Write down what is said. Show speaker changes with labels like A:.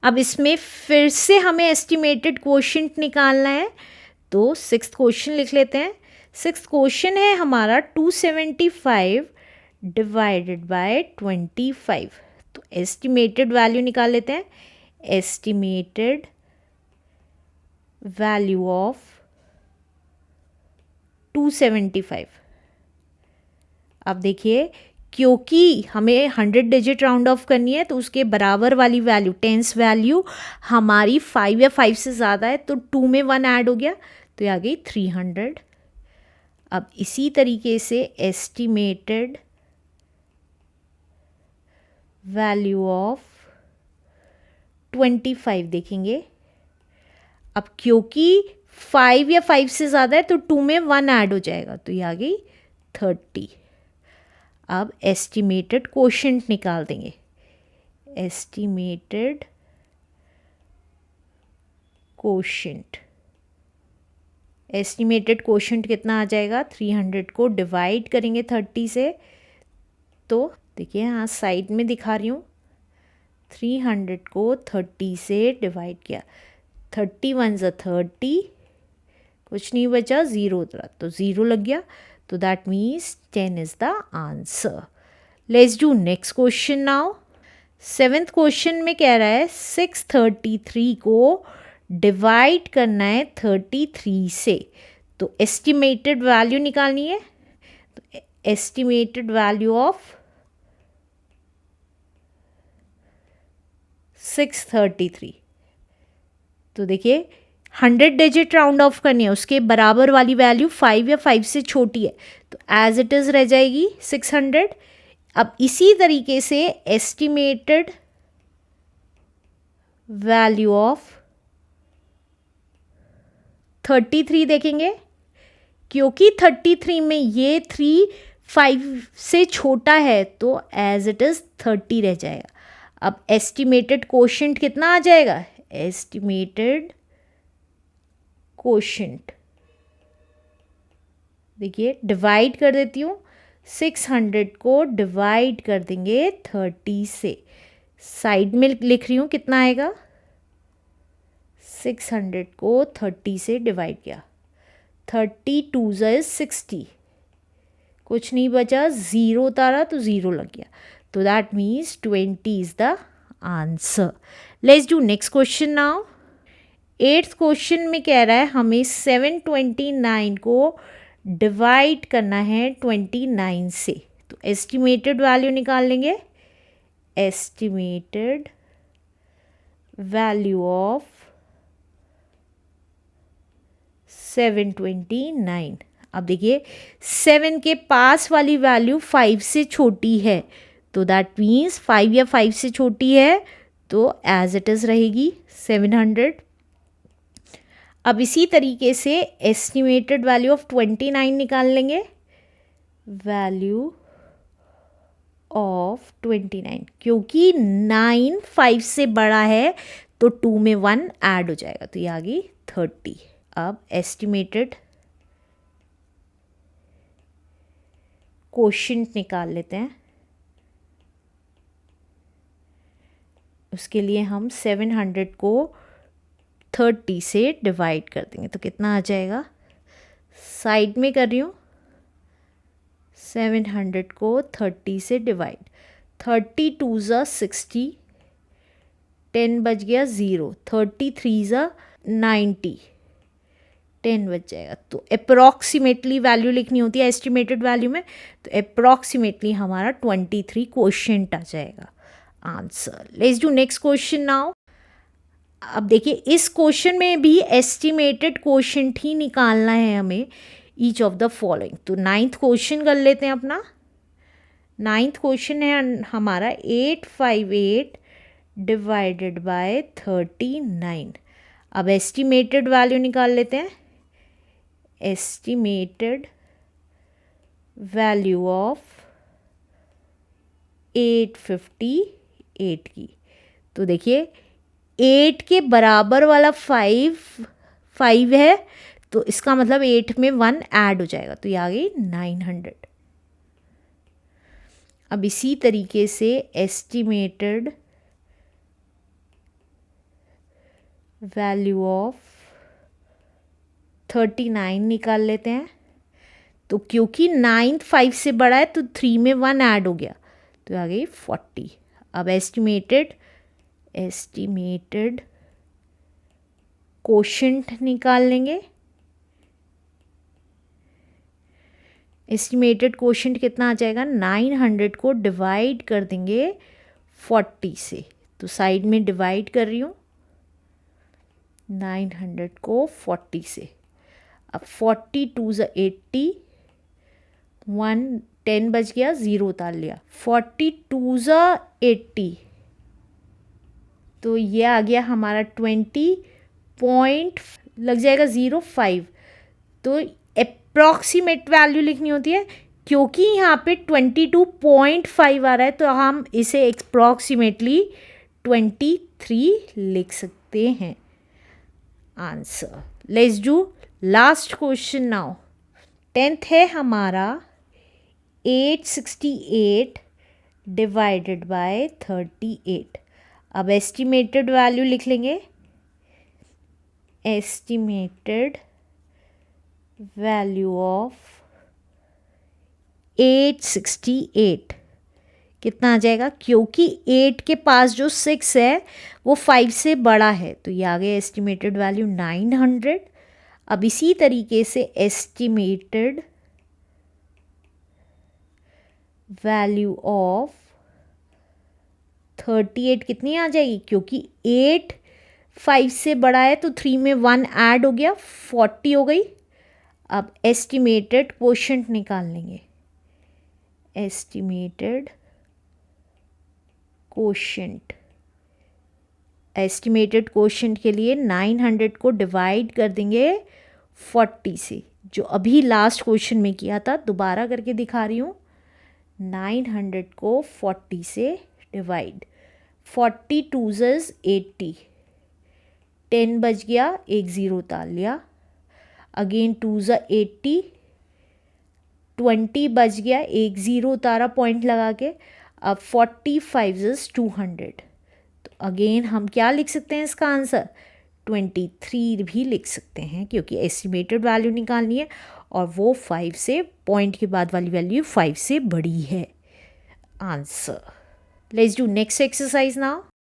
A: अब इसमें फिर से हमें एस्टिमेटेड क्वोशंट निकालना है, तो सिक्स्थ क्वेश्चन लिख लेते हैं। सिक्स्थ क्वेश्चन है हमारा 275 डिवाइडेड बाय 25। तो एस्टिमेटेड वैल्यू निकाल लेते हैं। Estimated value of 275। अब देखिए, क्योंकि हमें 100 डिजिट राउंड ऑफ करनी है, तो उसके बराबर वाली वैल्यू, टेंस वैल्यू हमारी 5 या 5 से ज़्यादा है, तो 2 में 1 ऐड हो गया, तो ये आ गई 300। अब इसी तरीके से एस्टिमेटेड वैल्यू ऑफ 25 देखेंगे। अब क्योंकि 5 या 5 से ज़्यादा है, तो 2 में 1 ऐड हो जाएगा, तो ये आ गई 30। अब एस्टिमेटेड क्वोशंट निकाल देंगे। एस्टिमेटेड क्वोशंट, एस्टिमेटेड क्वोशंट कितना आ जाएगा? 300 को डिवाइड करेंगे 30 से, तो देखिए यहाँ साइड में दिखा रही हूँ, 300 को 30 से डिवाइड किया, 31 ज़ा 30, कुछ नहीं बचा, ज़ीरो उतरा, तो ज़ीरो लग गया, तो that means 10 is the answer. Let's do next question now. Seventh question में कह रहा है 633 को डिवाइड करना है 33 से, तो एस्टिमेटेड वैल्यू निकालनी है। तो एस्टिमेटेड वैल्यू ऑफ 633, तो देखिए 100 डिजिट राउंड ऑफ करनी है, उसके बराबर वाली वैल्यू 5 या 5 से छोटी है, तो एज इट इज़ रह जाएगी 600। अब इसी तरीके से एस्टिमेटेड वैल्यू ऑफ 33 देखेंगे, क्योंकि 33 में ये 3 5 से छोटा है, तो एज इट इज़ 30 रह जाएगा। अब एस्टिमेटेड क्वोशंट कितना आ जाएगा? एस्टिमेटेड क्वोशंट, देखिए डिवाइड कर देती हूँ, 600 को डिवाइड कर देंगे 30 से, साइड में लिख रही हूँ कितना आएगा, 600 को 30 से डिवाइड किया, 32 ज़ा 60, कुछ नहीं बचा, ज़ीरो उतारा, तो ज़ीरो लग गया, तो that means 20 is the answer. Let's do next question now. Eighth question में कह रहा है हमें 729 को डिवाइड करना है 29 से, तो एस्टिमेटेड वैल्यू निकाल लेंगे। Estimated value of 729। अब देखिए 7 के पास वाली वैल्यू 5 से छोटी है, तो दैट मीन्स 5 या 5 से छोटी है, तो एज इट इज़ रहेगी 700। अब इसी तरीके से एस्टिमेटेड वैल्यू ऑफ 29 निकाल लेंगे। वैल्यू ऑफ 29, क्योंकि 9 5 से बड़ा है, तो 2 में 1 ऐड हो जाएगा, तो ये आ गई 30। अब एस्टिमेटेड क्वोशंट निकाल लेते हैं। उसके लिए हम 700 को 30 से डिवाइड कर देंगे, तो कितना आ जाएगा, साइड में कर रही हूँ, 700 को 30 से डिवाइड, 32 ज़ा 60, 10 बच गया, ज़ीरो, 33 ज़ा 90, 10 बच जाएगा, तो अप्रॉक्सीमेटली वैल्यू लिखनी होती है एस्टिमेटेड वैल्यू में, तो अप्रॉक्सीमेटली हमारा 23 क्वोशंट आ जाएगा answer. Let's do next question now. अब देखिए इस क्वेश्चन में भी एस्टिमेटेड क्वोशंट ही निकालना है हमें, ईच ऑफ द फॉलोइंग। तो नाइन्थ क्वेश्चन कर लेते हैं अपना। नाइन्थ क्वेश्चन है हमारा 858 डिवाइडेड बाय 39। अब एस्टिमेटेड वैल्यू निकाल लेते हैं। एस्टिमेटेड वैल्यू ऑफ 858 की, तो देखिए 8 के बराबर वाला 5 है, तो इसका मतलब 8 में 1 ऐड हो जाएगा, तो ये आ गई 900। अब इसी तरीके से एस्टिमेटेड वैल्यू ऑफ 39 निकाल लेते हैं। तो क्योंकि 9 5 से बड़ा है तो 3 में 1 ऐड हो गया, तो आ गई 40। अब एस्टिमेटेड कोशेंट निकाल लेंगे। एस्टिमेटेड कोशेंट कितना आ जाएगा, 900 को डिवाइड कर देंगे 40 से। तो साइड में डिवाइड कर रही हूँ 900 को 40 से। अब 42 ज़ा 80, 1 10 बच गया, 0 उतार लिया। 42 ज़ा 80, तो ये आ गया हमारा 20 पॉइंट लग जाएगा 05। तो अप्रॉक्सीमेट वैल्यू लिखनी होती है, क्योंकि यहाँ पे 22.5 आ रहा है तो हम इसे अप्रॉक्सीमेटली 23 लिख सकते हैं answer. Let's do last question now. 10th है हमारा 868 डिवाइडेड बाय 38। अब एस्टिमेटेड वैल्यू लिख लेंगे। एस्टिमेटेड वैल्यू ऑफ 868 कितना आ जाएगा, क्योंकि 8 के पास जो 6 है वो 5 से बड़ा है, तो ये आ गया एस्टिमेटेड वैल्यू 900। अब इसी तरीके से एस्टिमेटेड वैल्यू ऑफ 38 कितनी आ जाएगी, क्योंकि 8 5 से बड़ा है तो 3 में 1 ऐड हो गया, 40 हो गई। अब एस्टिमेटेड कोशेंट निकाल लेंगे। एस्टिमेटेड कोशेंट, एस्टिमेटेड कोशेंट के लिए 900 को डिवाइड कर देंगे 40 से, जो अभी लास्ट क्वेश्चन में किया था। दोबारा करके दिखा रही हूँ। 900 को 40 से डिवाइड, 42 ज़ 80, 10 बच गया, एक 0 उतार लिया। अगेन 2 ज़ 80, 20 बच गया, एक 0 उतारा पॉइंट लगा के। अब 45 ज़ 200, तो अगेन हम क्या लिख सकते हैं इसका आंसर, 23 भी लिख सकते हैं, क्योंकि एस्टिमेटेड वैल्यू निकालनी है और वो 5 से, पॉइंट के बाद वाली वैल्यू 5 से बड़ी है। Answer. Let's do next exercise now.